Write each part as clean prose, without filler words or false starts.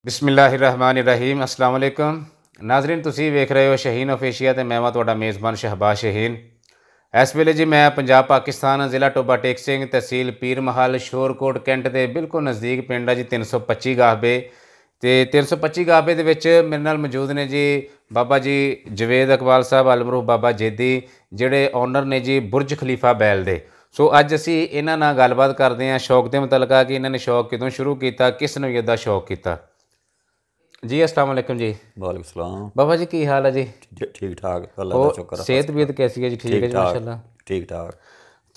बिस्मिल्लाहिर्रहमानिर्रहीम अस्सलाम वालेकुम नाजरीन तुसी वेख रहे हो शहीन ऑफिशिया ते मैं ਤੁਹਾਡਾ ਮੇਜ਼ਬਾਨ ਸ਼ਹਬਾਜ਼ ਸ਼ਹੀਨ। ਇਸ ਵੇਲੇ ਜੀ ਮੈਂ ਪੰਜਾਬ ਪਾਕਿਸਤਾਨ ਜ਼ਿਲ੍ਹਾ ਟੋਬਾ ਟੇਕ ਸਿੰਘ ਤਹਿਸੀਲ ਪੀਰ ਮਹਲ ਸ਼ੋਰਕੋਟ ਕੈਂਟ ਦੇ ਬਿਲਕੁਲ ਨਜ਼ਦੀਕ ਪਿੰਡ ਆ ਜੀ 325 ਗਾਹਬੇ ਤੇ 325 ਗਾਹਬੇ ਦੇ ਵਿੱਚ ਮੇਰੇ ਨਾਲ ਮੌਜੂਦ ਨੇ ਜੀ ਬਾਬਾ ਜੀ ਜਵੇਦ ਇਕਬਾਲ ਸਾਹਿਬ ਅਲਮਰੂਹ ਬਾਬਾ ਜੇਦੀ ਜਿਹੜੇ ਓਨਰ ਨੇ ਜੀ ਬੁਰਜ ਖਲੀਫਾ ਬੈਲ ਦੇ। ਸੋ ਅੱਜ ਅਸੀਂ ਇਹਨਾਂ ਨਾਲ ਗੱਲਬਾਤ ਕਰਦੇ ਹਾਂ ਸ਼ੌਕ ਦੇ ਮੁਤਲਕਾ ਕਿ ਇਹਨਾਂ ਨੇ ਸ਼ੌਕ ਕਿਦੋਂ ਸ਼ੁਰੂ ਕੀਤਾ, ਕਿਸ ਨਵੀਅਤ ਦਾ ਸ਼ੌਕ ਕੀਤਾ। जी अस्सलाम वालेकुम जी। वालेकुम सलाम। बाबा जी की हाल है जी? ठीक ठाक, अल्लाह दा शुक्र। सेहत भी कैसी है जी? ठीक है जी माशाल्लाह ठीक ठाक।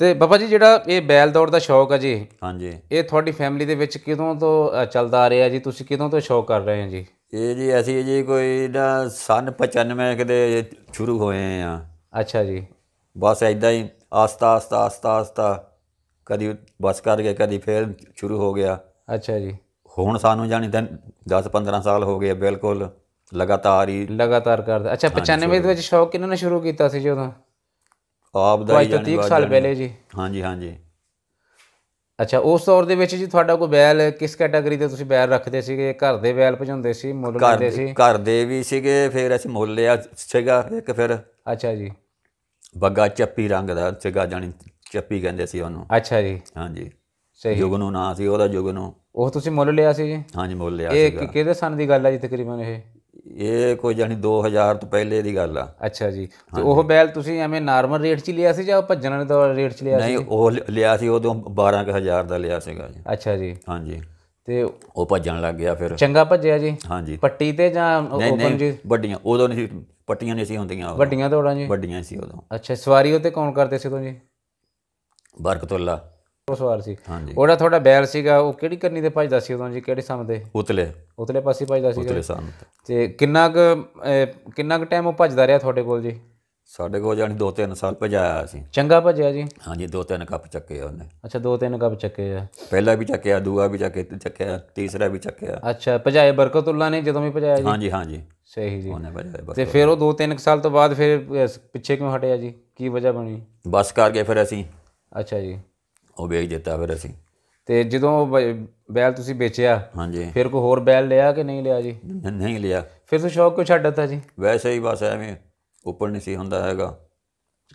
ਤੇ ਬਾਬਾ ਜੀ ਜਿਹੜਾ ਇਹ ਬੈਲ ਦੌੜ ਦਾ ਸ਼ੌਕ ਹੈ ਜੀ, ਹਾਂਜੀ, ਇਹ ਤੁਹਾਡੀ ਫੈਮਿਲੀ ਦੇ ਵਿੱਚ ਕਿਦੋਂ ਤੋਂ ਚੱਲਦਾ ਆ ਰਿਹਾ ਜੀ? ਤੁਸੀਂ ਕਿਦੋਂ ਤੋਂ ਸ਼ੌਕ ਕਰ ਰਹੇ ਹੋ ਜੀ? ਇਹ ਜੀ ਅਸੀਂ ਜੀ ਕੋਈ ਨਾ ਸਨ 95 ਕਿਤੇ ਸ਼ੁਰੂ ਹੋਏ ਆ। ਅੱਛਾ ਜੀ। ਬਸ ਇਦਾਂ ਹੀ ਆਸਤਾ ਆਸਤਾ ਆਸਤਾ ਆਸਤਾ ਕਦੀ ਬਸ ਕਰਕੇ ਕਦੀ ਫਿਰ ਸ਼ੁਰੂ ਹੋ ਗਿਆ। ਅੱਛਾ ਜੀ। ਹੁਣ ਸਾਨੂੰ ਜਾਣੀ ਤਾਂ 10-15 ਸਾਲ ਹੋ ਗਏ ਬਿਲਕੁਲ ਲਗਾਤਾਰ ਕਰਦੇ। ਅੱਛਾ 95 ਦੇ ਵਿੱਚ ਸ਼ੌਕ ਕਿਹਨਾਂ ਨੇ ਸ਼ੁਰੂ ਕੀਤਾ ਸੀ ਜੀ? ਉਦੋਂ ਆਪ ਦਾ ਹੀ 30 ਸਾਲ ਪਹਿਲੇ ਜੀ। ਹਾਂਜੀ ਹਾਂਜੀ। ਅੱਛਾ ਉਸ ਦੌਰ ਦੇ ਵਿੱਚ ਜੀ ਤੁਹਾਡਾ ਕੋਈ ਬੈਲ ਕਿਸ ਕੈਟਾਗਰੀ ਦੇ ਤੁਸੀਂ ਬੈਲ ਰੱਖਦੇ ਸੀਗੇ? ਘਰ ਦੇ ਬੈਲ ਭਜਾਉਂਦੇ ਸੀ, ਮੁੱਲ ਲੈਂਦੇ ਸੀ? ਘਰ ਦੇ ਵੀ ਸੀਗੇ, ਫਿਰ ਅਸੀਂ ਮੁੱਲ ਲਿਆ ਸੀਗਾ ਇੱਕ ਫਿਰ। ਅੱਛਾ ਜੀ। ਬੱਗਾ ਚੱਪੀ ਰੰਗ ਦਾ ਸੀਗਾ, ਜਾਣੀ ਚੱਪੀ ਕਹਿੰਦੇ ਸੀ ਉਹਨੂੰ। ਅੱਛਾ ਜੀ। ਹਾਂਜੀ ਸਹੀ। ਜੁਗਨੂ ਨਾਂ ਸੀ ਉਹਦਾ, ਜੁਗਨੂ। ਉਹ ਤੁਸੀਂ ਮੁੱਲ ਲਿਆ ਸੀ ਜੀ? ਹਾਂਜੀ ਮੁੱਲ ਲਿਆ ਸੀਗਾ। ਇਹ ਕਿਹਦੇ ਸਨ ਦੀ ਗੱਲ ਆ ਜੀ ਤਕਰੀਬਨ? ਇਹ ਕੋਈ ਜਾਣੀ 2000 ਤੋਂ ਪਹਿਲੇ ਦੀ ਗੱਲ ਆ। ਅੱਛਾ ਜੀ। ਤੇ ਉਹ ਬੈਲ ਤੁਸੀਂ ਐਵੇਂ ਨਾਰਮਲ ਰੇਟ 'ਚ ਹੀ ਲਿਆ ਸੀ ਜਾਂ ਭੱਜਣ ਵਾਲੇ ਰੇਟ 'ਚ ਲਿਆ ਸੀ? ਨਹੀਂ ਉਹ ਲਿਆ ਸੀ ਉਦੋਂ 12,000 ਦਾ ਲਿਆ ਸੀਗਾ ਜੀ। ਅੱਛਾ ਜੀ। ਹਾਂਜੀ। ਤੇ ਉਹ ਭੱਜਣ ਲੱਗ ਗਿਆ ਫਿਰ। ਚੰਗਾ ਭੱਜਿਆ ਜੀ? ਹਾਂਜੀ। ਪੱਟੀ ਤੇ ਜਾਂ ਓਪਨ ਜੀ? ਵੱਡੀਆਂ ਉਦੋਂ ਨਹੀਂ ਸੀ, ਪੱਟੀਆਂ ਨਹੀਂ ਸੀ ਹੁੰਦੀਆਂ, ਵੱਡੀਆਂ ਦੌੜਾਂ ਜੀ? ਵੱਡੀਆਂ ਸੀ ਉਦੋਂ। ਅੱਛਾ ਸਵਾਰੀ ਉਹ 'ਤੇ ਕੌਣ ਕਰਦੇ ਸੀ ਉਦੋਂ ਜੀ? ਬਰਕਤੁੱਲਾ ਸਵਾਰ ਸੀ। ਹਾਂਜੀ। ਉਹਦਾ ਤੁਹਾਡਾ ਬੈਲ ਸੀਗਾ ਉਹ ਕਿਹੜੀ ਕੰਨੀ 'ਤੇ ਭੱਜਦਾ ਸੀ ਉਦੋਂ ਜੀ? ਕਿਹੜੇ ਸਮ 'ਤੇ? ਉਤਲੇ ਪਾਸੇ ਭੱਜਦਾ ਸੀਗਾ। ਉਤਲੇ ਸਮ 'ਤੇ। ਕਿੰਨਾ ਕੁ ਟਾਈਮ ਉਹ ਭੱਜਦਾ ਰਿਹਾ ਤੁਹਾਡੇ ਕੋਲ ਜੀ? ਸਾਡੇ ਕੋਲ ਜਾਣੀ 2-3 ਸਾਲ ਭਜਾਇਆ ਸੀ। ਚੰਗਾ ਭੱਜਿਆ ਜੀ? ਹਾਂਜੀ 2-3 ਕੱਪ ਚੱਕੇ ਉਹਨੇ। ਅੱਛਾ 2-3 ਕੱਪ ਚੱਕੇ ਆ। ਪਹਿਲਾ ਵੀ ਚੱਕਿਆ, ਦੂਆ ਵੀ ਚੱਕਿਆ, ਤੀਸਰਾ ਵੀ ਚੱਕਿਆ। ਅੱਛਾ ਭਜਾਏ ਬਰਕਤੁੱਲਾ ਨੇ ਜਦੋਂ ਵੀ ਭਜਾਇਆ ਜੀ? ਹਾਂਜੀ ਹਾਂਜੀ ਸਹੀ ਜੀ। ਉਹਨੇ ਭਜਾਇਆ। ਤੇ ਫਿਰ ਉਹ 2-3 ਸਾਲ ਤੋਂ ਬਾਅਦ ਫਿਰ ਪਿੱਛੇ ਕਿਉਂ ਹਟਿਆ ਜੀ? ਕੀ ਵਜ੍ਹਾ ਬਣੀ? ਬਸ ਕਰਕੇ ਫਿਰ ਅਸੀਂ। ਅੱਛਾ ਜੀ। ਉਹ ਵੇਚ ਦਿੱਤਾ ਫਿਰ ਅਸੀਂ। ਤੇ ਜਦੋਂ ਬੈਲ ਤੁਸੀਂ ਵੇਚਿਆ, ਹਾਂਜੀ, ਫਿਰ ਕੋਈ ਹੋਰ ਬੈਲ ਲਿਆ ਕਿ ਨਹੀਂ ਲਿਆ ਜੀ? ਨਹੀਂ ਲਿਆ। ਫਿਰ ਤੁਸੀਂ ਸ਼ੌਕ ਕਿਉਂ ਛੱਡ ਦਿੱਤਾ ਜੀ? ਵੈਸੇ ਹੀ ਬਸ ਐਵੇਂ ਉੱਪਰ ਨਹੀਂ ਸੀ ਹੁੰਦਾ ਹੈਗਾ।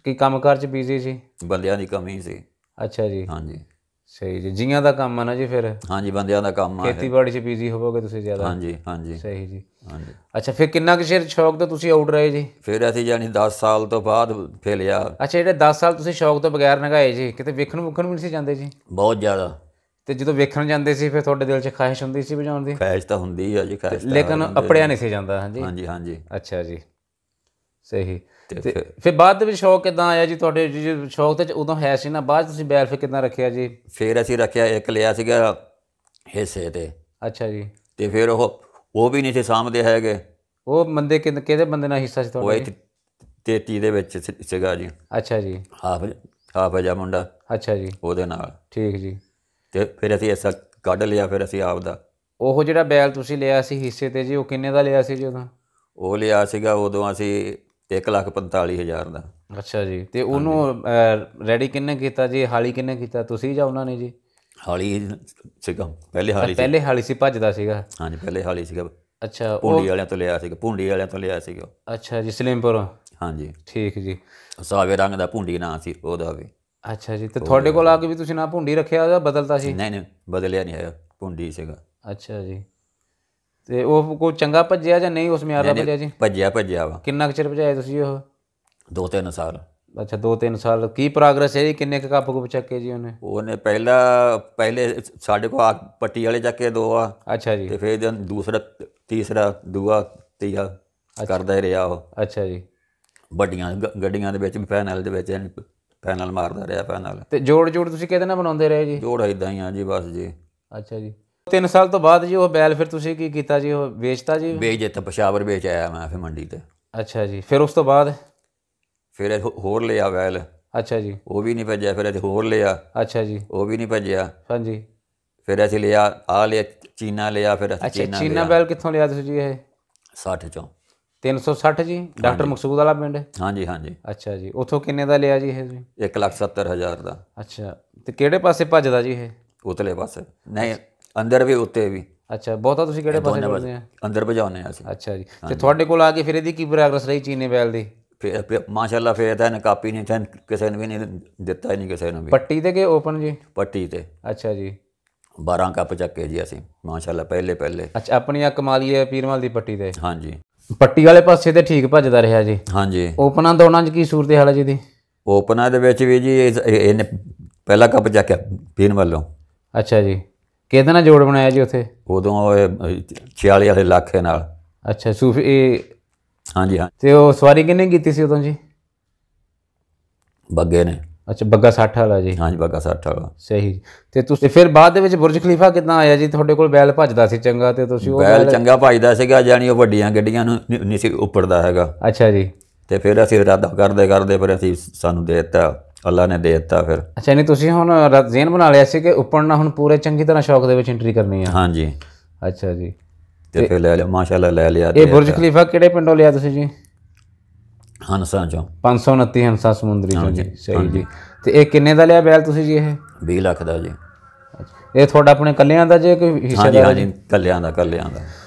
ਕੀ ਕੰਮਕਾਰ 'ਚ ਬਿਜ਼ੀ ਸੀ? ਬੰਦਿਆਂ ਦੀ ਕਮੀ ਸੀ। ਅੱਛਾ ਜੀ। ਹਾਂਜੀ ਸਹੀ ਜੀ। ਜੀਆਂ ਦਾ ਕੰਮ ਆ ਨਾ ਜੀ ਫਿਰ? ਹਾਂਜੀ ਬੰਦਿਆਂ ਦਾ ਕੰਮ ਆ। ਖੇਤੀਬਾੜੀ 'ਚ ਬਿਜ਼ੀ ਹੋਵੋਗੇ ਤੁਸੀਂ ਜ਼ਿਆਦਾ? ਹਾਂਜੀ ਹਾਂਜੀ ਸਹੀ ਜੀ। ਹਾਂਜੀ। ਅੱਛਾ ਫਿਰ ਕਿੰਨਾ ਕੁ ਚਿਰ ਸ਼ੌਕ ਤੋਂ ਤੁਸੀਂ ਆਊਟ ਰਹੇ ਜੀ? ਫਿਰ ਅਸੀਂ ਜਾਣੀ 10 ਸਾਲ ਤੋਂ ਬਾਅਦ ਫਿਰ ਲਿਆ। ਅੱਛਾ ਜਿਹੜੇ 10 ਸਾਲ ਤੁਸੀਂ ਸ਼ੌਕ ਤੋਂ ਬਗੈਰ ਲੰਘਾਏ ਜੀ, ਕਿਤੇ ਵੇਖਣ ਵੂਖਣ ਵੀ ਨਹੀਂ ਸੀ ਜਾਂਦੇ ਜੀ? ਬਹੁਤ ਜ਼ਿਆਦਾ। ਤੇ ਜਦੋਂ ਵੇਖਣ ਜਾਂਦੇ ਸੀ ਫਿਰ ਤੁਹਾਡੇ ਦਿਲ 'ਚ ਖਾਹਿਸ਼ ਹੁੰਦੀ ਸੀ ਵਜਾਉਣ ਦੀ? ਖਾਹਿਸ਼ ਤਾਂ ਹੁੰਦੀ ਆ ਜੀ, ਖਾਹਿਸ਼ ਲੇਕਿਨ ਅਪੜਿਆ ਨਹੀਂ ਸੀ ਜਾਂਦਾ? ਹਾਂਜੀ ਹਾਂਜੀ ਹਾਂਜੀ। ਅੱਛਾ ਜੀ ਸਹੀ। ਤੇ ਫਿਰ ਬਾਅਦ ਦੇ ਵਿੱਚ ਸ਼ੌਕ ਕਿੱਦਾਂ ਆਇਆ ਜੀ ਤੁਹਾਡੇ? ਸ਼ੌਕ ਤਾਂ ਉਦੋਂ ਹੈ ਸੀ ਨਾ, ਬਾਅਦ ਤੁਸੀਂ ਬੈਲ ਫਿਰ ਕਿੱਦਾਂ ਰੱਖਿਆ ਜੀ? ਫਿਰ ਅਸੀਂ ਰੱਖਿਆ, ਇੱਕ ਲਿਆ ਸੀਗਾ ਹਿੱਸੇ 'ਤੇ। ਅੱਛਾ ਜੀ। ਤੇ ਫਿਰ ਉਹ ਵੀ ਨਹੀਂ ਸੀ ਸਾਂਭਦੇ ਹੈਗੇ। ਉਹ ਬੰਦੇ ਕਿਹਦੇ ਬੰਦੇ ਨਾਲ ਹਿੱਸਾ ਸੀ ਤੁਹਾਡਾ? ਉਹ 33 ਦੇ ਵਿੱਚ ਸੀਗਾ ਜੀ। ਅੱਛਾ ਜੀ। ਹਾਫ ਜਿਹਾ ਮੁੰਡਾ। ਅੱਛਾ ਜੀ। ਉਹਦੇ ਨਾਲ। ਠੀਕ ਜੀ। ਤੇ ਫਿਰ ਅਸੀਂ ਹਿੱਸਾ ਕੱਢ ਲਿਆ ਫਿਰ ਅਸੀਂ ਆਪ ਦਾ। ਉਹ ਜਿਹੜਾ ਬੈਲ ਤੁਸੀਂ ਲਿਆ ਸੀ ਹਿੱਸੇ 'ਤੇ ਜੀ, ਉਹ ਕਿੰਨੇ ਦਾ ਲਿਆ ਸੀ ਜੀ ਉਦੋਂ? ਉਹ ਲਿਆ ਸੀਗਾ ਉਦੋਂ ਅਸੀਂ 1,45,000 ਦਾ। ਅੱਛਾ ਜੀ। ਤੇ ਉਹਨੂੰ ਰੈਡੀ ਕਿਹਨੇ ਕੀਤਾ ਜੀ? ਹਾਲੀ ਕਿਹਨੇ ਕੀਤਾ, ਤੁਸੀਂ ਜਾਂ ਉਹਨਾਂ ਨੇ ਜੀ? ਹਾਲੀ ਸੀਗਾ, ਪਹਿਲੇ ਹਾਲੀ ਸੀ, ਭੱਜਦਾ ਸੀਗਾ? ਹਾਂਜੀ ਪਹਿਲੇ ਹਾਲੀ ਸੀਗਾ। ਅੱਛਾ ਭੁੰਡੀ ਵਾਲਿਆਂ ਤੋਂ ਲਿਆ ਸੀਗਾ। ਅੱਛਾ ਜੀ ਸਲੀਮਪੁਰ। ਹਾਂਜੀ ਠੀਕ ਜੀ। ਸਾਵੇ ਰੰਗ ਦਾ ਭੁੰਡੀ ਨਾਂ ਸੀ ਉਹਦਾ ਵੀ। ਅੱਛਾ ਜੀ। ਤੇ ਤੁਹਾਡੇ ਕੋਲ ਆ ਕੇ ਵੀ ਤੁਸੀਂ ਨਾ ਭੁੰਡੀ ਰੱਖਿਆ ਜਾਂ ਬਦਲਤਾ ਸੀ? ਨਹੀਂ ਬਦਲਿਆ ਨਹੀਂ ਹੈਗਾ, ਭੁੰਡੀ ਸੀਗਾ। ਅੱਛਾ ਜੀ। ਤੇ ਉਹ ਕੋਈ ਚੰਗਾ ਭੱਜਿਆ ਜਾਂ ਨਹੀਂ ਉਸ ਮਿਆਰ ਦਾ ਭੱਜਿਆ ਜੀ? ਭੱਜਿਆ ਵਾ। ਕਿੰਨਾ ਕੁ ਚਿਰ ਭਜਾਇਆ ਤੁਸੀਂ ਉਹ? 2-3 ਸਾਲ। ਅੱਛਾ 2-3 ਸਾਲ। ਕੀ ਪ੍ਰੋਗਰੈਸ ਹੈ ਜੀ? ਕਿੰਨੇ ਕੁ ਕੱਪ ਕੁੱਪ ਚੱਕੇ ਜੀ ਉਹਨੇ? ਉਹਨੇ ਪਹਿਲੇ ਸਾਡੇ ਕੋਲ ਪੱਟੀ ਵਾਲੇ ਚੱਕੇ 2 ਆ। ਅੱਛਾ ਜੀ। ਤੇ ਫਿਰ ਦੂਸਰਾ ਤੀਸਰਾ ਦੂਆ ਤੀਆ ਕਰਦਾ ਹੀ ਰਿਹਾ ਉਹ। ਅੱਛਾ ਜੀ। ਵੱਡੀਆਂ ਗੱਡੀਆਂ ਦੇ ਵਿੱਚ ਵੀ ਫਾਈਨਲ ਦੇ ਵਿੱਚ ਫਾਈਨਲ ਮਾਰਦਾ ਰਿਹਾ ਫਾਈਨਲ। ਤੇ ਜੋੜ ਤੁਸੀਂ ਕਿਹਦੇ ਨਾਲ ਬਣਾਉਂਦੇ ਰਹੇ ਜੀ? ਜੋੜ ਇੱਦਾਂ ਹੀ ਆ ਜੀ ਬਸ ਜੀ। ਅੱਛਾ ਜੀ। 3 ਸਾਲ ਤੋਂ ਬਾਅਦ ਜੀ ਉਹ ਬੈਲ ਫਿਰ ਤੁਸੀਂ ਕੀ ਕੀਤਾ ਜੀ? ਉਹ ਵੇਚਤਾ ਜੀ? ਵੇਚ ਦਿੱਤਾ, ਪਸ਼ਾਵਰ ਵੇਚ ਆਇਆ ਮੈਂ ਫਿਰ ਮੰਡੀ 'ਤੇ। ਅੱਛਾ ਜੀ। ਫਿਰ ਉਸ ਤੋਂ ਬਾਅਦ? ਫਿਰ ਹੋਰ ਲਿਆ ਬੈਲ। ਅੱਛਾ ਜੀ। ਉਹ ਵੀ ਨਹੀਂ ਭੱਜਿਆ। ਫਿਰ ਅਸੀਂ ਹੋਰ ਲਿਆ। ਅੱਛਾ ਜੀ। ਉਹ ਵੀ ਨਹੀਂ ਭੱਜਿਆ। ਹਾਂਜੀ। ਫਿਰ ਅਸੀਂ ਲਿਆ ਚੀਨਾ ਲਿਆ। ਫਿਰ ਅਸੀਂ ਚੀਨਾ ਬੈਲ ਕਿੱਥੋਂ ਲਿਆ ਤੁਸੀਂ ਜੀ? ਇਹ 60 ਚੋਂ। 360 ਜੀ? ਡਾਕਟਰ ਮਕਸੂਦ ਵਾਲਾ ਪਿੰਡ? ਹਾਂਜੀ ਹਾਂਜੀ। ਅੱਛਾ ਜੀ। ਉੱਥੋਂ ਕਿੰਨੇ ਦਾ ਲਿਆ ਜੀ ਇਹ ਜੀ? 1,70,000 ਦਾ। ਅੱਛਾ। ਤੇ ਕਿਹੜੇ ਪਾਸੇ ਭੱਜਦਾ ਜੀ ਇਹ? ਉਤਲੇ ਪਾਸੇ। ਨਹੀਂ ਅੰਦਰ ਵੀ ਉੱਤੇ ਵੀ। ਅੱਛਾ, ਬਹੁਤਾ ਤੁਸੀਂ ਕਿਹੜੇ ਪਾਸੇ ਜੋੜਦੇ ਆ? ਅੰਦਰ ਭਜਾਉਂਦੇ ਆ ਅਸੀਂ। ਅੱਛਾ ਜੀ। ਤੇ ਤੁਹਾਡੇ ਕੋਲ ਆ ਕੇ ਫਿਰ ਇਹਦੀ ਕੀ ਪ੍ਰੋਗਰੈਸ ਰਹੀ ਚੀਨੀ ਬੈਲ ਦੀ? ਫਿਰ ਮਾਸ਼ਾਅੱਲਾ ਫਿਰ ਤਾਂ ਇਹਨੇ ਕਾਪੀ ਨਹੀਂ ਤਾਂ ਕਿਸੇ ਨੂੰ ਵੀ ਨਹੀਂ ਦਿੱਤਾ, ਹੀ ਨਹੀਂ ਕਿਸੇ ਨੂੰ ਵੀ। ਪੱਟੀ ਤੇ ਕਿ ਓਪਨ ਜੀ? ਪੱਟੀ ਤੇ। ਅੱਛਾ ਜੀ। 12 ਕੱਪ ਚੱਕੇ ਜੀ ਅਸੀਂ ਮਾਸ਼ਾਅੱਲਾ ਪਹਿਲੇ। ਅੱਛਾ, ਆਪਣੀ ਆ ਕਮਾਲੀ ਹੈ ਪੀਰਮਲ ਦੀ ਪੱਟੀ ਤੇ? ਹਾਂਜੀ। ਪੱਟੀ ਵਾਲੇ ਪਾਸੇ ਤੇ ਠੀਕ ਭੱਜਦਾ ਰਿਹਾ ਜੀ। ਹਾਂਜੀ। ਓਪਨਾਂ ਦੌੜਾਂ 'ਚ ਕੀ ਸੂਰਤ ਹਾਲ ਹੈ ਜੀ ਦੀ? ਓਪਨਾਂ ਦੇ ਵਿੱਚ ਵੀ ਜੀ ਇਹਨੇ ਪਹਿਲਾ ਕੱਪ ਚੱਕਿਆ ਪੀਣ ਵੱਲੋਂ। ਅੱਛਾ ਜੀ। ਕਿਹਦੇ ਨਾਲ ਜੋੜ ਬਣਾਇਆ ਜੀ ਉੱਥੇ? ਉਦੋਂ 46 ਵਾਲੇ ਲੱਖੇ ਨਾਲ। ਅੱਛਾ, ਸੂਫੀ ਇਹ? ਹਾਂਜੀ ਹਾਂ। ਤੇ ਉਹ ਸਵਾਰੀ ਕਿਹਨੇ ਕੀਤੀ ਸੀ ਉਦੋਂ ਜੀ? ਬੱਗੇ ਨੇ। ਅੱਛਾ, ਬੱਗਾ 60 ਵਾਲਾ ਜੀ। ਹਾਂਜੀ, ਬੱਗਾ 60 ਵਾਲਾ। ਸਹੀ। ਤੇ ਤੁਸੀਂ ਫਿਰ ਬਾਅਦ ਦੇ ਵਿੱਚ ਬੁਰਜ ਖਲੀਫਾ ਕਿੱਦਾਂ ਆਇਆ ਜੀ? ਤੁਹਾਡੇ ਕੋਲ ਬੈਲ ਭੱਜਦਾ ਸੀ ਚੰਗਾ ਤੇ ਤੁਸੀਂ ਉਹ ਬੈਲ ਚੰਗਾ ਭੱਜਦਾ ਸੀਗਾ, ਜਾਣੀ ਉਹ ਵੱਡੀਆਂ ਗੱਡੀਆਂ ਨੂੰ ਨਹੀਂ ਸੀ ਉੱਪੜਦਾ ਹੈਗਾ। ਅੱਛਾ ਜੀ। ਤੇ ਫਿਰ ਅਸੀਂ ਇਰਾਦਾ ਕਰਦੇ ਫਿਰ ਅਸੀਂ ਸਾਨੂੰ ਦੇ ਦਿੱਤਾ, ਅੱਲਾ ਨੇ ਦੇ ਦਿੱਤਾ ਫਿਰ। ਅੱਛਾ, ਨਹੀਂ ਤੁਸੀਂ ਹੁਣ ਜ਼ੇਨ ਬਣਾ ਲਿਆ ਸੀ ਕਿ ਉੱਪੜਨਾ ਹੁਣ ਪੂਰੇ ਚੰਗੀ ਤਰ੍ਹਾਂ ਸ਼ੌਕ ਦੇ ਵਿੱਚ ਐਂਟਰੀ ਕਰਨੀ ਆ? ਹਾਂਜੀ। ਅੱਛਾ ਜੀ। ਤੇ ਫਿਰ ਲੈ ਲਿਆ ਮਾਸ਼ਾਅੱਲਾ, ਲੈ ਲਿਆ। ਇਹ ਬੁਰਜ ਖਲੀਫਾ ਕਿਹੜੇ ਪਿੰਡੋਂ ਲਿਆ ਤੁਸੀਂ ਜੀ? ਹੰਸਾਂ ਚੋਂ। 529 ਹੰਸਾ ਸਮੁੰਦਰੀ ਚੋਂ ਜੀ। ਸਹੀ ਜੀ। ਤੇ ਇਹ ਕਿੰਨੇ ਦਾ ਲਿਆ ਬੈਲ ਤੁਸੀਂ ਜੀ? ਇਹ 20 ਲੱਖ ਦਾ ਜੀ। ਇਹ ਤੁਹਾਡਾ ਆਪਣੇ ਕੱਲਿਆਂ ਦਾ ਜੇ ਕੋਈ ਹਿੱਸੇਦਾਰ? ਹਾਂਜੀ, ਕੱਲਿਆਂ ਦਾ।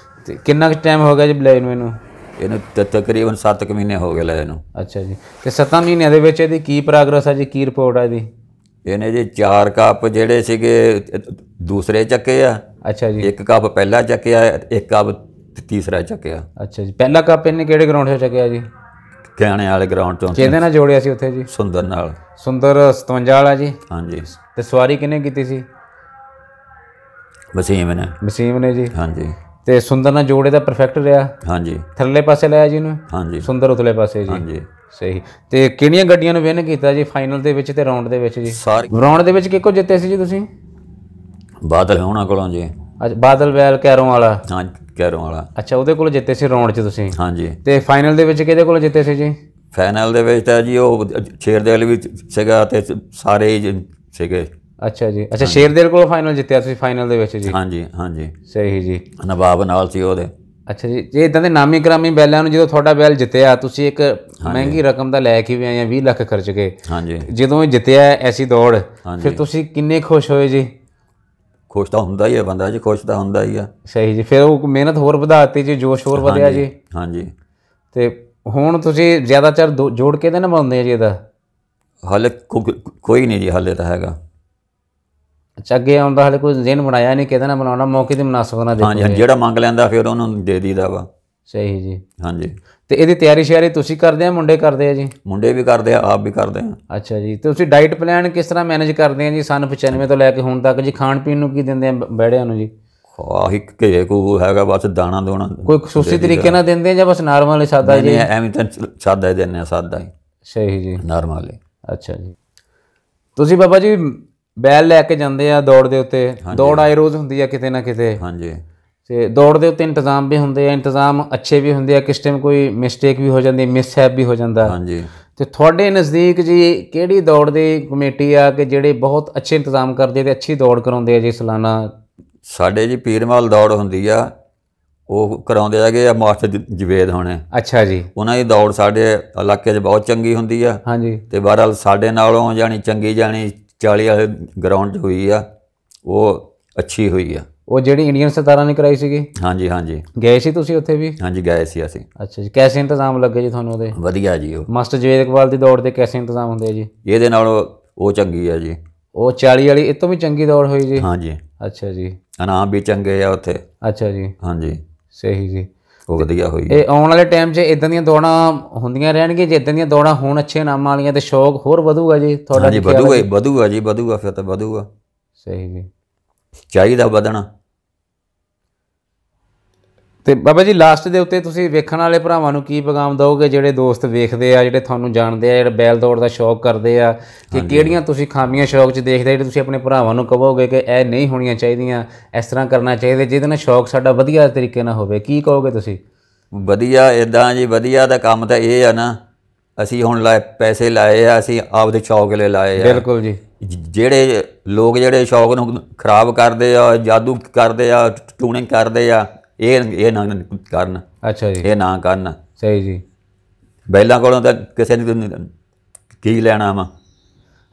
ਤੇ ਕਿੰਨਾ ਕੁ ਟਾਈਮ ਹੋ ਗਿਆ ਜੀ ਬਲੇ ਨੂੰ ਇਹਨੂੰ? ਇਹਨੂੰ ਤਕਰੀਬਨ 7 ਕੁ ਮਹੀਨੇ ਹੋ ਗਏ ਲੈ ਇਹਨੂੰ। ਅੱਛਾ ਜੀ। ਤੇ 7 ਮਹੀਨਿਆਂ ਦੇ ਵਿੱਚ ਇਹਦੀ ਕੀ ਪ੍ਰੋਗਰੈਸ ਹੈ ਜੀ? ਕੀ ਰਿਪੋਰਟ ਹੈ ਇਹਦੀ? ਇਹਨੇ ਜੀ 4 ਕੱਪ ਜਿਹੜੇ ਸੀਗੇ ਦੂਸਰੇ ਚੱਕੇ ਆ। ਅੱਛਾ ਜੀ। 1 ਕੱਪ ਪਹਿਲਾ ਚੱਕਿਆ, 1 ਕੱਪ ਤੀਸਰਾ ਚੱਕਿਆ। ਅੱਛਾ ਜੀ। ਪਹਿਲਾ ਕੱਪ ਇਹਨੇ ਕਿਹੜੇ ਗਰਾਊਂਡ 'ਚ ਚੱਕਿਆ ਜੀ? ਗਿਆਣੇ ਵਾਲੇ ਗਰਾਊਂਡ ਤੋਂ। ਕਿਹਦੇ ਨਾਲ ਜੋੜਿਆ ਸੀ ਉੱਥੇ ਜੀ? ਸੁੰਦਰ ਨਾਲ। ਸੁੰਦਰ 57 ਵਾਲਾ ਜੀ? ਹਾਂਜੀ। ਤੇ ਸਵਾਰੀ ਕਿਹਨੇ ਕੀਤੀ ਸੀ? ਵਸੀਮ ਨੇ। ਵਸੀਮ ਨੇ ਜੀ। ਹਾਂਜੀ। ਤੇ ਸੁੰਦਰ ਨਾਲ ਜੋੜੇ ਦਾ ਪਰਫੈਕਟ ਰਿਹਾ? ਹਾਂਜੀ। ਥੱਲੇ ਪਾਸੇ ਲਾਇਆ ਜੀ ਇਹਨੂੰ? ਹਾਂਜੀ। ਸੁੰਦਰ ਉਤਲੇ ਪਾਸੇ ਜੀ? ਹਾਂਜੀ। ਸਹੀ। ਤੇ ਕਿਹੜੀਆਂ ਗੱਡੀਆਂ ਨੂੰ ਵਿਨ ਕੀਤਾ ਜੀ ਫਾਈਨਲ ਦੇ ਵਿੱਚ ਤੇ ਰਾਉਂਡ ਦੇ ਵਿੱਚ ਜੀ? ਸਾਰੀ। ਰਾਉਂਡ ਦੇ ਵਿੱਚ ਕਿਹਕੋ ਜਿੱਤੇ ਸੀ ਜੀ ਤੁਸੀਂ? ਬਾਦਲ ਉਹਨਾਂ ਕੋਲੋਂ ਜੀ। ਅੱਛਾ, ਬਾਦਲ ਵੈਲ ਕੈਰੋਂ ਵਾਲਾ? ਹਾਂ, ਕੈਰੋਂ ਵਾਲਾ। ਅੱਛਾ, ਉਹਦੇ ਕੋਲ ਜਿੱਤੇ ਸੀ ਰਾਉਂਡ 'ਚ ਤੁਸੀਂ? ਹਾਂਜੀ। ਤੇ ਫਾਈਨਲ ਦੇ ਵਿੱਚ ਕਿਹਦੇ ਕੋਲ ਜਿੱਤੇ ਸੀ ਜੀ? ਫਾਈਨਲ ਦੇ ਵਿੱਚ ਤਾਂ ਜੀ ਉਹ ਸ਼ੇਰਦਿਲ ਵੀ ਸੀਗਾ ਤੇ ਸਾਰੇ ਹੀ ਸੀਗੇ। ਅੱਛਾ ਜੀ। ਅੱਛਾ, ਸ਼ੇਰਦਿਲ ਕੋਲ ਫਾਈਨਲ ਜਿੱਤਿਆ ਤੁਸੀਂ ਫਾਈਨਲ ਦੇ ਵਿੱਚ ਜੀ? ਹਾਂਜੀ। ਹਾਂਜੀ। ਸਹੀ ਜੀ। ਨਵਾਬ ਨਾਲ ਸੀ ਉਹਦੇ। ਅੱਛਾ ਜੀ। ਜੇ ਇਦਾਂ ਦੇ ਨਾਮੀ ਗ੍ਰਾਮੀ ਬੈਲਾਂ ਨੂੰ ਜਦੋਂ ਤੁਹਾਡਾ ਬੈਲ ਜਿੱਤਿਆ, ਤੁਸੀਂ ਇੱਕ ਮਹਿੰਗੀ ਰਕਮ ਦਾ ਲੈ ਕੇ ਵੀ ਆਏ ਆ 20 ਲੱਖ ਖਰਚ ਕੇ। ਹਾਂਜੀ। ਜਦੋਂ ਇਹ ਜਿੱਤਿਆ ਐਸੀ ਦੌੜ, ਫਿਰ ਤੁਸੀਂ ਕਿੰਨੇ ਖੁਸ਼ ਹੋਏ ਜੀ? ਖੁਸ਼ ਤਾਂ ਹੁੰਦਾ ਹੀ ਹੈ ਬੰਦਾ ਜੀ, ਖੁਸ਼ ਤਾਂ ਹੁੰਦਾ ਹੀ ਆ। ਸਹੀ ਜੀ। ਫਿਰ ਉਹ ਮਿਹਨਤ ਹੋਰ ਵਧਾ ਦਿੱਤੀ ਜੀ, ਜੋਸ਼ ਹੋਰ ਵਧਿਆ ਜੀ? ਹਾਂਜੀ। ਤੇ ਹੁਣ ਤੁਸੀਂ ਜ਼ਿਆਦਾਤਰ ਜੋੜ ਕੇ ਤਾਂ ਨਾ ਬਣਾਉਂਦੇ ਆ ਜੀ ਇਹਦਾ? ਹਾਲੇ ਕੋਈ ਨਹੀਂ ਜੀ, ਹਾਲੇ ਤਾਂ ਹੈਗਾ। ਅੱਛਾ, ਅੱਗੇ ਆਉਣ ਦਾ ਹਾਲੇ ਕੋਈ ਜ਼ਿਹਨ ਬਣਾਇਆ ਨਹੀਂ ਕਿਹਦੇ ਨਾਲ ਬਣਾਉਣਾ? ਮੌਕੇ ਦੀ ਮੁਨਾਸਬਤ ਨਾਲ ਹਾਂਜੀ। ਜਿਹੜਾ ਮੰਗ ਲੈਂਦਾ ਫਿਰ ਉਹਨੂੰ ਦੇ ਦਈਦਾ ਵਾ। ਸਹੀ ਜੀ। ਹਾਂਜੀ। ਤੇ ਇਹਦੀ ਤਿਆਰੀ ਸ਼ਿਆਰੀ ਤੁਸੀਂ ਕਰਦੇ ਆ ਮੁੰਡੇ ਕਰਦੇ ਆ ਜੀ? ਮੁੰਡੇ ਵੀ ਕਰਦੇ ਆ, ਆਪ ਵੀ ਕਰਦੇ ਆ। ਅੱਛਾ ਜੀ। ਤੇ ਤੁਸੀਂ ਡਾਈਟ ਪਲਾਨ ਕਿਸ ਤਰ੍ਹਾਂ ਮੈਨੇਜ ਕਰਦੇ ਆ ਜੀ ਸਨ 95 ਤੋਂ ਲੈ ਕੇ ਹੁਣ ਤੱਕ ਜੀ? ਖਾਣ ਪੀਣ ਨੂੰ ਕੀ ਦਿੰਦੇ ਆ ਬੈੜਿਆਂ ਨੂੰ ਜੀ? ਆਹੀ ਘੇ ਕੋ ਹੈਗਾ ਬਸ, ਦਾਣਾ ਦੋਣਾ। ਕੋਈ ਖੁਸ਼ੂਸੀ ਤਰੀਕੇ ਨਾਲ ਦਿੰਦੇ ਆ ਜਾਂ ਬਸ ਨਾਰਮਲ ਸਾਦਾ ਜੀ? ਐਵੇਂ ਤਾਂ ਸਾਦਾ ਹੀ ਦਿੰਦੇ ਆ, ਸਾਦਾ ਹੀ। ਸਹੀ ਜੀ। ਨਾਰਮਲ। ਅੱਛਾ ਜੀ। ਤੁਸੀਂ ਬਾਬਾ ਜੀ ਬੈਲ ਲੈ ਕੇ ਜਾਂਦੇ ਆ ਦੌੜ ਦੇ ਉੱਤੇ, ਦੌੜ ਆਏ ਰੋਜ਼ ਹੁੰਦੀ ਆ ਕਿਤੇ ਨਾ ਕਿਤੇ? ਹਾਂਜੀ। ਤੇ ਦੌੜ ਦੇ ਉੱਤੇ ਇੰਤਜ਼ਾਮ ਵੀ ਹੁੰਦੇ ਆ, ਇੰਤਜ਼ਾਮ ਅੱਛੇ ਵੀ ਹੁੰਦੇ ਆ, ਕਿਸ ਟਾਈਮ ਕੋਈ ਮਿਸਟੇਕ ਵੀ ਹੋ ਜਾਂਦੀ, ਮਿਸਹੈਪ ਵੀ ਹੋ ਜਾਂਦਾ। ਹਾਂਜੀ। ਤੇ ਤੁਹਾਡੇ ਨਜ਼ਦੀਕ ਜੀ ਕਿਹੜੀ ਦੌੜ ਦੀ ਕਮੇਟੀ ਆ ਕਿ ਜਿਹੜੇ ਬਹੁਤ ਅੱਛੇ ਇੰਤਜ਼ਾਮ ਕਰਦੇ ਤੇ ਅੱਛੀ ਦੌੜ ਕਰਾਉਂਦੇ ਆ ਜੀ ਸਾਲਾਨਾ? ਸਾਡੇ ਜੀ ਪੀਰਮਲ ਦੌੜ ਹੁੰਦੀ ਆ, ਉਹ ਕਰਾਉਂਦੇ ਹੈਗੇ ਆ ਮਾਸਟਰ ਜਵੇਦ ਹੋਣੇ। ਅੱਛਾ ਜੀ। ਉਹਨਾਂ ਦੀ ਦੌੜ ਸਾਡੇ ਇਲਾਕੇ 'ਚ ਬਹੁਤ ਚੰਗੀ ਹੁੰਦੀ ਆ। ਹਾਂਜੀ। ਤੇ ਬਹਰਹਾਲ ਸਾਡੇ ਨਾਲੋਂ ਜਾਣੀ ਚੰਗੀ ਜਾਣੀ 40 ਵਾਲੇ ਗਰਾਊਂਡ 'ਚ ਹੋਈ ਆ, ਉਹ ਅੱਛੀ ਹੋਈ ਆ। ਉਹ ਜਿਹੜੀ ਇੰਡੀਅਨ 17 ਨੇ ਕਰਾਈ ਸੀਗੀ? ਹਾਂਜੀ। ਹਾਂਜੀ। ਗਏ ਸੀ ਤੁਸੀਂ ਉੱਥੇ ਵੀ? ਹਾਂਜੀ, ਗਏ ਸੀ ਅਸੀਂ। ਅੱਛਾ ਜੀ। ਕੈਸੇ ਇੰਤਜ਼ਾਮ ਲੱਗੇ ਜੀ ਤੁਹਾਨੂੰ ਉਹਦੇ? ਵਧੀਆ ਜੀ। ਉਹ ਮਾਸਟਰ ਜਵੇਦ ਇਕਬਾਲ ਦੀ ਦੌੜ ਦੇ ਕੈਸੇ ਇੰਤਜ਼ਾਮ ਹੁੰਦੇ ਆ ਜੀ? ਇਹਦੇ ਨਾਲੋਂ ਉਹ ਚੰਗੀ ਆ ਜੀ। ਉਹ 40 ਵਾਲੀ ਇਹ ਤੋਂ ਵੀ ਚੰਗੀ ਦੌੜ ਹੋਈ ਜੀ? ਹਾਂਜੀ। ਅੱਛਾ ਜੀ। ਇਨਾਮ ਵੀ ਚੰਗੇ ਆ ਉੱਥੇ। ਅੱਛਾ ਜੀ। ਹਾਂਜੀ। ਸਹੀ ਜੀ। ਉਹ ਵਧੀਆ ਹੋਈ। ਇਹ ਆਉਣ ਵਾਲੇ ਟਾਈਮ 'ਚ ਇਦਾਂ ਦੀਆਂ ਦੌੜਾਂ ਹੁੰਦੀਆਂ ਰਹਿਣਗੀਆਂ? ਜੇ ਇਦਾਂ ਦੀਆਂ ਦੌੜਾਂ ਹੋਣ ਅੱਛੇ ਇਨਾਮਾਂ ਵਾਲੀਆਂ ਤੇ ਸ਼ੌਕ ਹੋਰ ਵਧੂਗਾ ਜੀ ਤੁਹਾਡਾ? ਹਾਂਜੀ, ਵਧੂਗਾ ਜੀ, ਵਧੂਗਾ ਫਿਰ ਤਾਂ ਵਧੂਗਾ। ਸਹੀ ਜੀ। ਚਾਹੀਦਾ ਵਧਣਾ। ਤੇ ਬਾਬਾ ਜੀ ਲਾਸਟ ਦੇ ਉੱਤੇ ਤੁਸੀਂ ਵੇਖਣ ਵਾਲੇ ਭਰਾਵਾਂ ਨੂੰ ਕੀ ਪੈਗਾਮ ਦਿਓਗੇ ਜਿਹੜੇ ਦੋਸਤ ਵੇਖਦੇ ਆ, ਜਿਹੜੇ ਤੁਹਾਨੂੰ ਜਾਣਦੇ ਆ, ਜਿਹੜੇ ਬੈਲ ਦੌੜ ਦਾ ਸ਼ੌਕ ਕਰਦੇ ਆ, ਕਿ ਕਿਹੜੀਆਂ ਤੁਸੀਂ ਖਾਮੀਆਂ ਸ਼ੌਕ 'ਚ ਦੇਖਦੇ ਜਿਹੜੇ ਤੁਸੀਂ ਆਪਣੇ ਭਰਾਵਾਂ ਨੂੰ ਕਹੋਗੇ ਕਿ ਇਹ ਨਹੀਂ ਹੋਣੀਆਂ ਚਾਹੀਦੀਆਂ, ਇਸ ਤਰ੍ਹਾਂ ਕਰਨਾ ਚਾਹੀਦਾ, ਜਿਹਦੇ ਨਾਲ ਸ਼ੌਕ ਸਾਡਾ ਵਧੀਆ ਤਰੀਕੇ ਨਾਲ ਹੋਵੇ? ਕੀ ਕਹੋਗੇ ਤੁਸੀਂ? ਵਧੀਆ ਇੱਦਾਂ ਜੀ, ਵਧੀਆ ਦਾ ਕੰਮ ਤਾਂ ਇਹ ਆ ਨਾ, ਅਸੀਂ ਹੁਣ ਪੈਸੇ ਲਾਏ ਆ, ਅਸੀਂ ਆਪਦੇ ਸ਼ੌਕ ਲਈ ਲਾਏ ਆ। ਬਿਲਕੁਲ ਜੀ। ਜਿਹੜੇ ਲੋਕ ਜਿਹੜੇ ਸ਼ੌਕ ਨੂੰ ਖਰਾਬ ਕਰਦੇ ਆ, ਜਾਦੂ ਕਰਦੇ ਆ, ਟੂਨਿੰਗ ਕਰਦੇ ਆ, ਇਹ ਨਾ ਕਰਨ। ਅੱਛਾ ਜੀ। ਇਹ ਨਾ ਕਰਨ। ਸਹੀ ਜੀ। ਬੈਲਾਂ ਕੋਲੋਂ ਤਾਂ ਕਿਸੇ ਨੇ ਕੀ ਲੈਣਾ ਵਾ?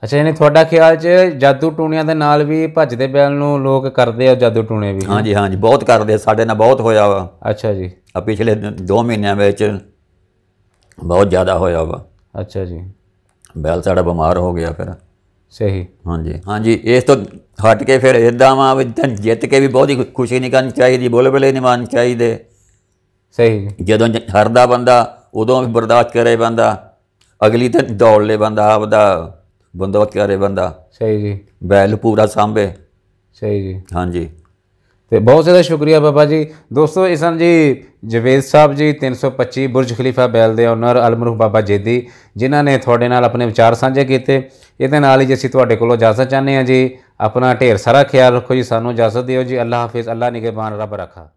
ਅੱਛਾ, ਯਾਨੀ ਤੁਹਾਡਾ ਖਿਆਲ 'ਚ ਜਾਦੂ ਟੂਣਿਆਂ ਦੇ ਨਾਲ ਵੀ ਭੱਜਦੇ ਬੈਲ ਨੂੰ ਲੋਕ ਕਰਦੇ ਆ, ਜਾਦੂ ਟੂਣੇ ਵੀ? ਹਾਂਜੀ ਹਾਂਜੀ, ਬਹੁਤ ਕਰਦੇ, ਸਾਡੇ ਨਾਲ ਬਹੁਤ ਹੋਇਆ ਵਾ। ਅੱਛਾ ਜੀ। ਆ ਪਿਛਲੇ 2 ਮਹੀਨਿਆਂ ਵਿੱਚ ਬਹੁਤ ਜ਼ਿਆਦਾ ਹੋਇਆ ਵਾ। ਅੱਛਾ ਜੀ। ਬੈਲ ਸਾਡਾ ਬਿਮਾਰ ਹੋ ਗਿਆ ਫਿਰ। ਸਹੀ। ਹਾਂਜੀ ਹਾਂਜੀ, ਇਸ ਤੋਂ ਹਟ ਕੇ ਫਿਰ ਇੱਦਾਂ ਵਾ ਵੀ ਜਿੱਤ ਕੇ ਵੀ ਬਹੁਤੀ ਖੁਸ਼ੀ ਨਹੀਂ ਕਰਨੀ ਚਾਹੀਦੀ, ਬੁਲਬੁਲੇ ਨਹੀਂ ਮਾਰਨੇ ਚਾਹੀਦੇ। ਸਹੀ। ਜਦੋਂ ਹਾਰਦਾ ਬੰਦਾ ਉਦੋਂ ਵੀ ਬਰਦਾਸ਼ਤ ਕਰੇ ਬੰਦਾ, ਅਗਲੀ ਤੇ ਦੌੜ ਲੈ ਬੰਦਾ, ਆਪਦਾ ਬੰਦੋਬਸਤ ਕਰੇ ਬੰਦਾ। ਸਹੀ ਜੀ। ਬੈਲ ਪੂਰਾ ਸਾਂਭੇ। ਸਹੀ ਜੀ। ਹਾਂਜੀ। ਤੇ ਬਹੁਤ ਜ਼ਿਆਦਾ ਸ਼ੁਕਰੀਆ ਬਾਬਾ ਜੀ। ਦੋਸਤੋ, ਇਹ ਸਨ ਜੀ ਜਵੇਦ ਸਾਹਿਬ ਜੀ, 325 ਬੁਰਜ ਖਲੀਫਾ ਬੈਲ ਦੇ ਓਨਰ ਅਲਮਰੂਖ ਬਾਬਾ ਜੇਦੀ, ਜਿਨ੍ਹਾਂ ਨੇ ਤੁਹਾਡੇ ਨਾਲ ਆਪਣੇ ਵਿਚਾਰ ਸਾਂਝੇ ਕੀਤੇ। ਇਹਦੇ ਨਾਲ ਹੀ ਅਸੀਂ ਤੁਹਾਡੇ ਕੋਲੋਂ ਇਜਾਜ਼ਤ ਚਾਹੁੰਦੇ ਹਾਂ ਜੀ। ਆਪਣਾ ਢੇਰ ਸਾਰਾ ਖਿਆਲ ਰੱਖੋ ਜੀ, ਸਾਨੂੰ ਇਜਾਜ਼ਤ ਦਿਓ ਜੀ। ਅੱਲਾ ਹਾਫਿਜ਼, ਅੱਲਾ ਨਿਗਹਿਬਾਨ, ਰੱਬ ਰੱਖਾ।